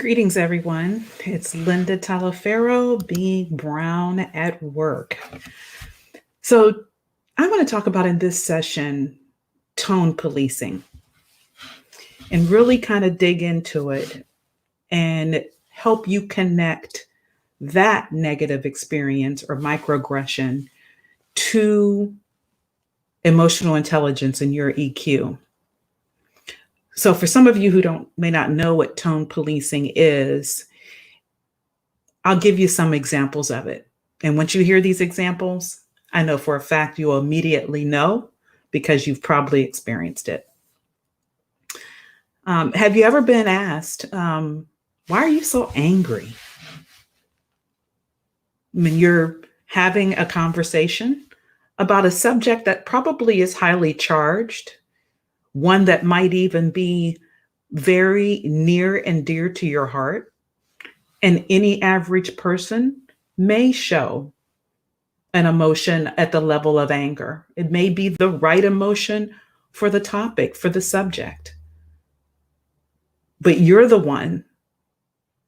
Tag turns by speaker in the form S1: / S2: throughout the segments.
S1: Greetings, everyone. It's Linda Talaferro, being Brown at work. So, I want to talk about in this session tone policing and really kind of dig into it and help you connect that negative experience or microaggression to emotional intelligence and your EQ. So, for some of you who may not know what tone policing is, I'll give you some examples of it. And once you hear these examples, I know for a fact you'll immediately know because you've probably experienced it. Have you ever been asked, why are you so angry? When you're having a conversation about a subject that probably is highly charged, one that might even be very near and dear to your heart, and any average person may show an emotion at the level of anger. It may be the right emotion for the topic, for the subject. But you're the one,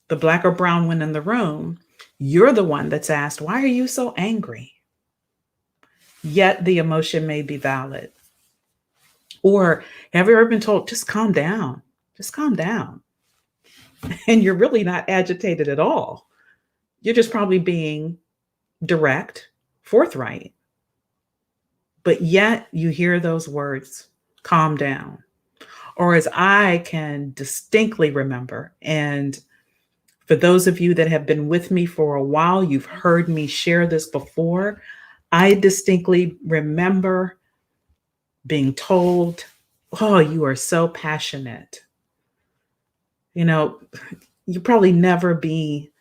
S1: the black or brown one in the room, you're the one that's asked, why are you so angry? Yet the emotion may be valid. Or have you ever been told, just calm down, just calm down? And you're really not agitated at all. You're just probably being direct, forthright. But yet you hear those words, calm down. Or as I can distinctly remember, and for those of you that have been with me for a while, you've heard me share this before. I distinctly remember being told, oh, you are so passionate. You know, you probably never be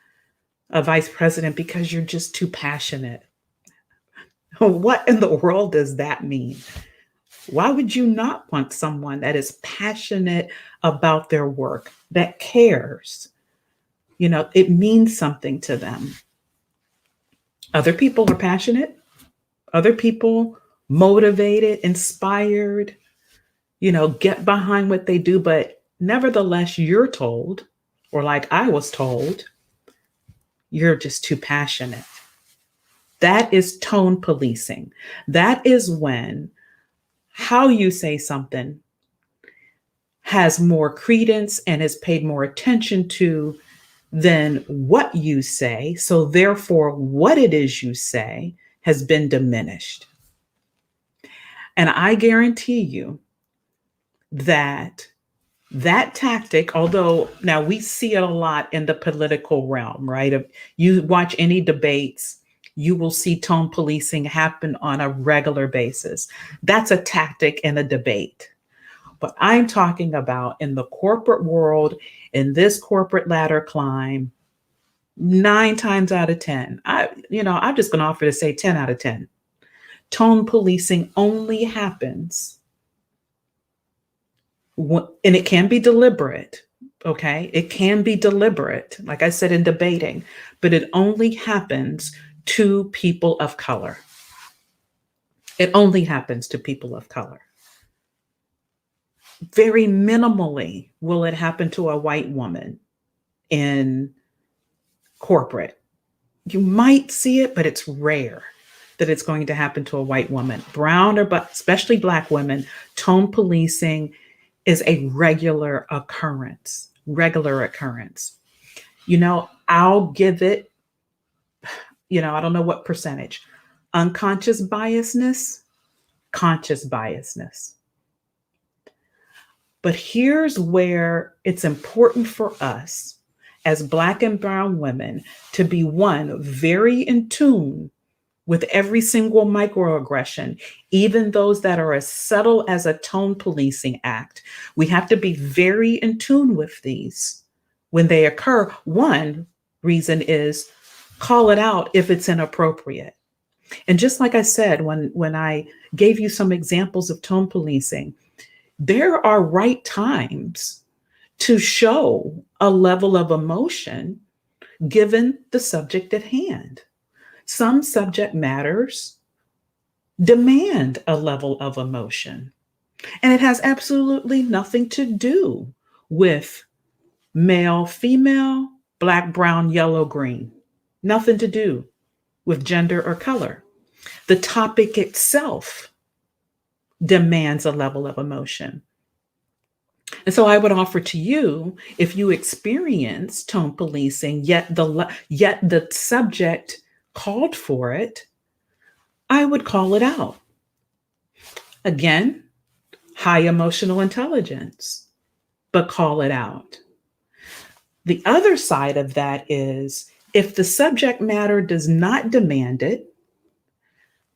S1: a vice president because you're just too passionate. What in the world does that mean? Why would you not want someone that is passionate about their work, that cares? You know, it means something to them. Other people are passionate, other people motivated, inspired, get behind what they do. But nevertheless, you're told, or like I was told, you're just too passionate. That is tone policing. That is when how you say something has more credence and is paid more attention to than what you say. So therefore, what it is you say has been diminished. And I guarantee you that that tactic, although now we see it a lot in the political realm, right? If you watch any debates, you will see tone policing happen on a regular basis. That's a tactic in a debate. But I'm talking about in the corporate world, in this corporate ladder climb, 9 times out of 10, I'm just going to offer to say 10 out of 10. Tone policing only happens, and it can be deliberate. Okay. It can be deliberate, like I said, in debating, but it only happens to people of color. It only happens to people of color. Very minimally will it happen to a white woman in corporate. You might see it, but it's rare that it's going to happen to a white woman. Brown but especially Black women, tone policing is a regular occurrence. I'll give it, I don't know what percentage. Unconscious biasness, conscious biasness. But here's where it's important for us as Black and brown women to be, one, very in tune with every single microaggression, even those that are as subtle as a tone policing act. We have to be very in tune with these when they occur. One reason is call it out if it's inappropriate. And just like I said, when I gave you some examples of tone policing, there are right times to show a level of emotion given the subject at hand. Some subject matters demand a level of emotion, and it has absolutely nothing to do with male, female, black, brown, yellow, green. Nothing to do with gender or color. The topic itself demands a level of emotion. And so I would offer to you, if you experience tone policing, yet the subject called for it, I would call it out. Again, high emotional intelligence, but call it out. The other side of that is if the subject matter does not demand it,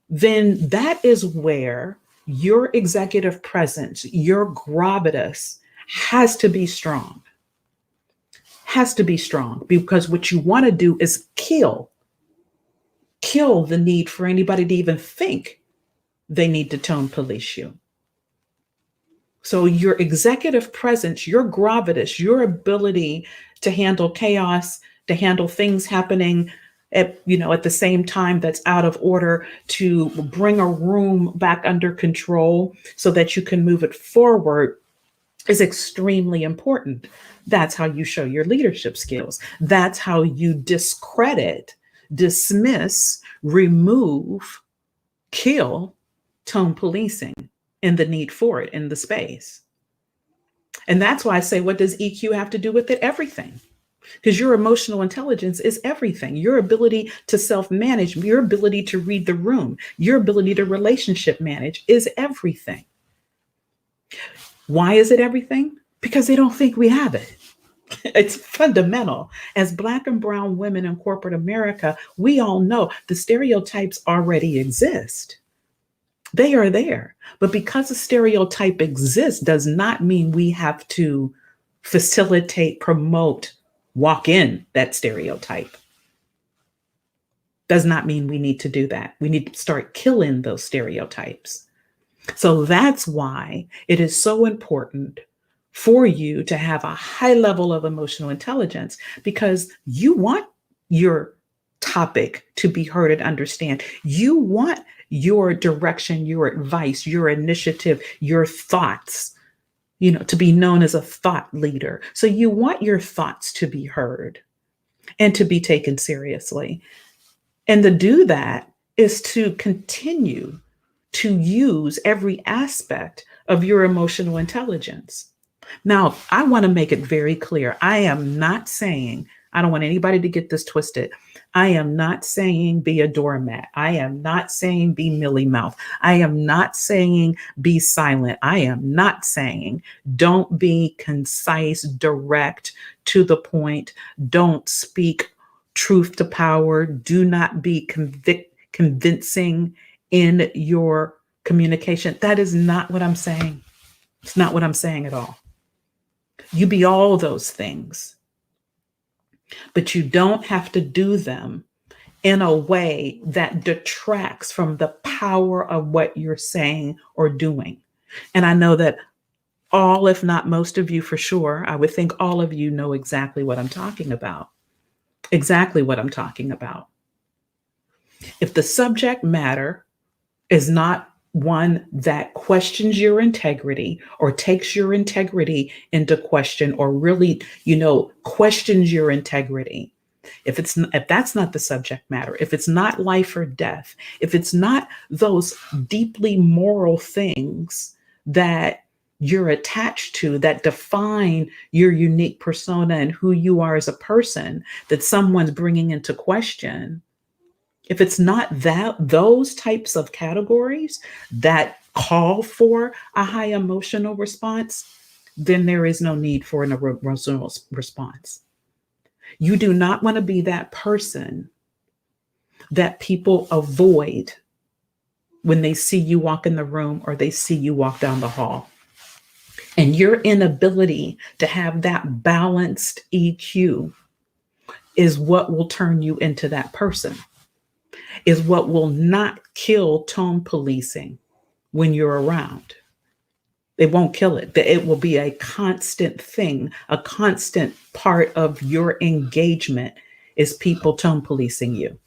S1: then that is where your executive presence, your gravitas has to be strong. Has to be strong, because what you want to do is kill the need for anybody to even think they need to tone police you. So your executive presence, your gravitas, your ability to handle chaos, to handle things happening at the same time that's out of order, to bring a room back under control so that you can move it forward, is extremely important. That's how you show your leadership skills. That's how you discredit, dismiss, remove, kill tone policing and the need for it in the space. And that's why I say, what does EQ have to do with it? Everything. Because your emotional intelligence is everything. Your ability to self-manage, your ability to read the room, your ability to relationship manage is everything. Why is it everything? Because they don't think we have it. It's fundamental. As Black and brown women in corporate America, we all know the stereotypes already exist. They are there. But because a stereotype exists does not mean we have to facilitate, promote, walk in that stereotype. Does not mean we need to do that. We need to start killing those stereotypes. So that's why it is so important for you to have a high level of emotional intelligence, because you want your topic to be heard and understand. You want your direction, your advice, your initiative, your thoughts, to be known as a thought leader. So you want your thoughts to be heard and to be taken seriously. And to do that is to continue to use every aspect of your emotional intelligence. Now, I want to make it very clear. I am not saying, I don't want anybody to get this twisted. I am not saying be a doormat. I am not saying be mealy mouth. I am not saying be silent. I am not saying don't be concise, direct, to the point. Don't speak truth to power. Do not be convincing in your communication. That is not what I'm saying. It's not what I'm saying at all. You be all those things, but you don't have to do them in a way that detracts from the power of what you're saying or doing. And I know that all, if not most of you for sure, I would think all of you know exactly what I'm talking about. Exactly what I'm talking about. If the subject matter is not one that questions your integrity or takes your integrity into question, or really, questions your integrity. If that's not the subject matter, if it's not life or death, if it's not those deeply moral things that you're attached to that define your unique persona and who you are as a person, that someone's bringing into question, if it's not those types of categories that call for a high emotional response, then there is no need for an emotional response. You do not want to be that person that people avoid when they see you walk in the room or they see you walk down the hall. And your inability to have that balanced EQ is what will turn you into that person. Is what will not kill tone policing when you're around. It won't kill it. It will be a constant thing, a constant part of your engagement is people tone policing you.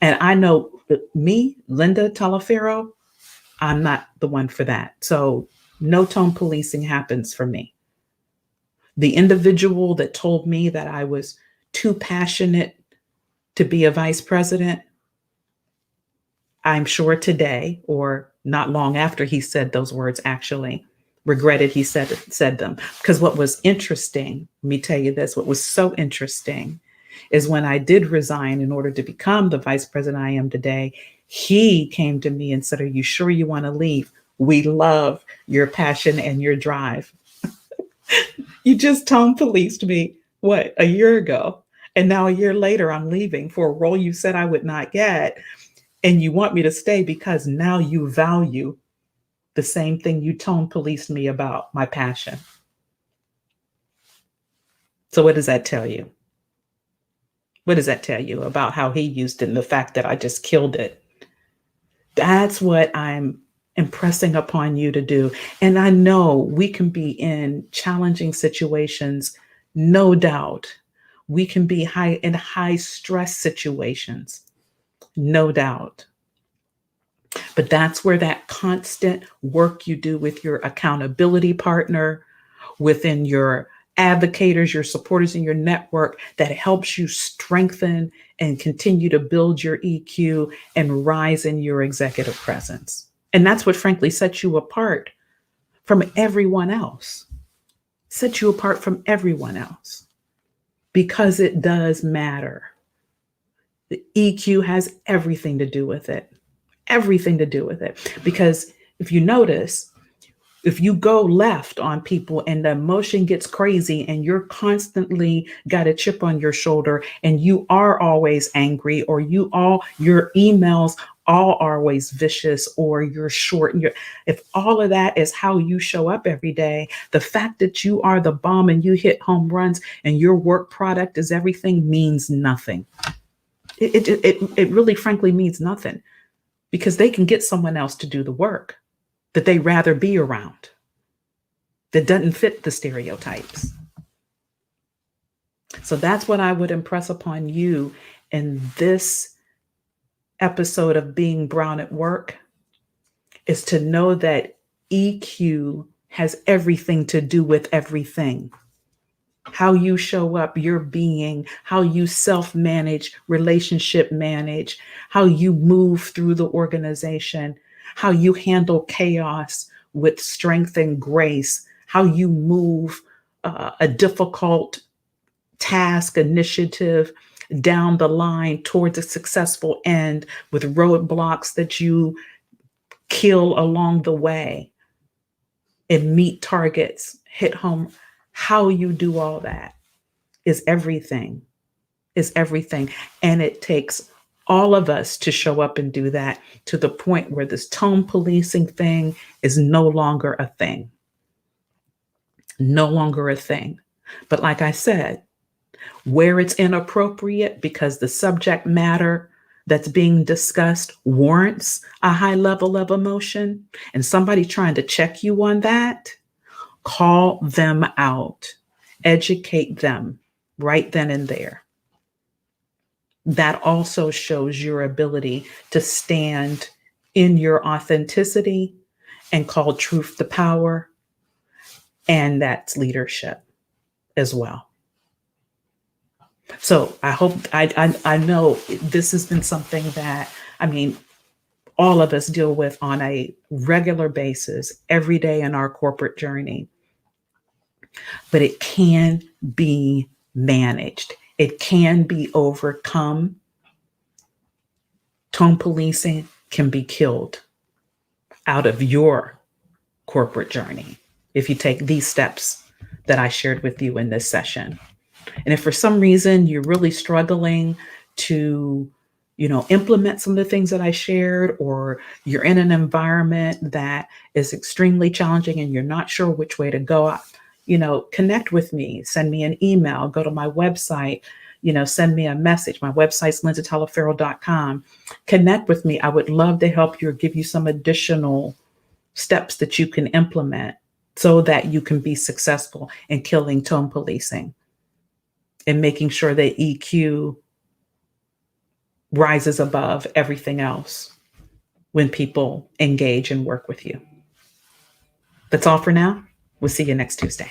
S1: And I know me, Linda Talaferro, I'm not the one for that. So no tone policing happens for me. The individual that told me that I was too passionate to be a vice president, I'm sure today, or not long after he said those words, actually regretted he said them. Because what was interesting, let me tell you this, what was so interesting is when I did resign in order to become the vice president I am today, he came to me and said, "Are you sure you want to leave? We love your passion and your drive." You just tone policed me, what, a year ago? And now a year later, I'm leaving for a role you said I would not get. And you want me to stay because now you value the same thing you tone policed me about, my passion. So what does that tell you? What does that tell you about how he used it and the fact that I just killed it? That's what I'm impressing upon you to do. And I know we can be in challenging situations, no doubt. We can be in high stress situations, no doubt. But that's where that constant work you do with your accountability partner, within your advocators, your supporters in your network, that helps you strengthen and continue to build your EQ and rise in your executive presence. And that's what frankly sets you apart from everyone else. Sets you apart from everyone else because it does matter. The EQ has everything to do with it. Everything to do with it. Because if you notice, if you go left on people and the emotion gets crazy and you're constantly got a chip on your shoulder and you are always angry, or your emails all are always vicious, or you're short, and if all of that is how you show up every day, the fact that you are the bomb and you hit home runs and your work product is everything means nothing. It really frankly means nothing, because they can get someone else to do the work that they rather be around, that doesn't fit the stereotypes. So that's what I would impress upon you in this episode of Being Brown at Work, is to know that EQ has everything to do with everything. How you show up, your being, how you self-manage, relationship manage, how you move through the organization, how you handle chaos with strength and grace, how you move a difficult task, initiative down the line towards a successful end with roadblocks that you kill along the way and meet targets, hit home. How you do all that is everything, And it takes all of us to show up and do that, to the point where this tone policing thing is no longer a thing. No longer a thing. But like I said, where it's inappropriate because the subject matter that's being discussed warrants a high level of emotion, and somebody trying to check you on that, call them out, educate them right then and there. That also shows your ability to stand in your authenticity and call truth to power. And that's leadership as well. So I hope, I know this has been something that, all of us deal with on a regular basis every day in our corporate journey. But it can be managed. It can be overcome. Tone policing can be killed out of your corporate journey if you take these steps that I shared with you in this session. And if for some reason you're really struggling to, implement some of the things that I shared, or you're in an environment that is extremely challenging and you're not sure which way to go, connect with me, send me an email, go to my website, send me a message. My website's lindsaytalaferro.com. Connect with me. I would love to help you or give you some additional steps that you can implement so that you can be successful in killing tone policing and making sure that EQ rises above everything else when people engage and work with you. That's all for now. We'll see you next Tuesday.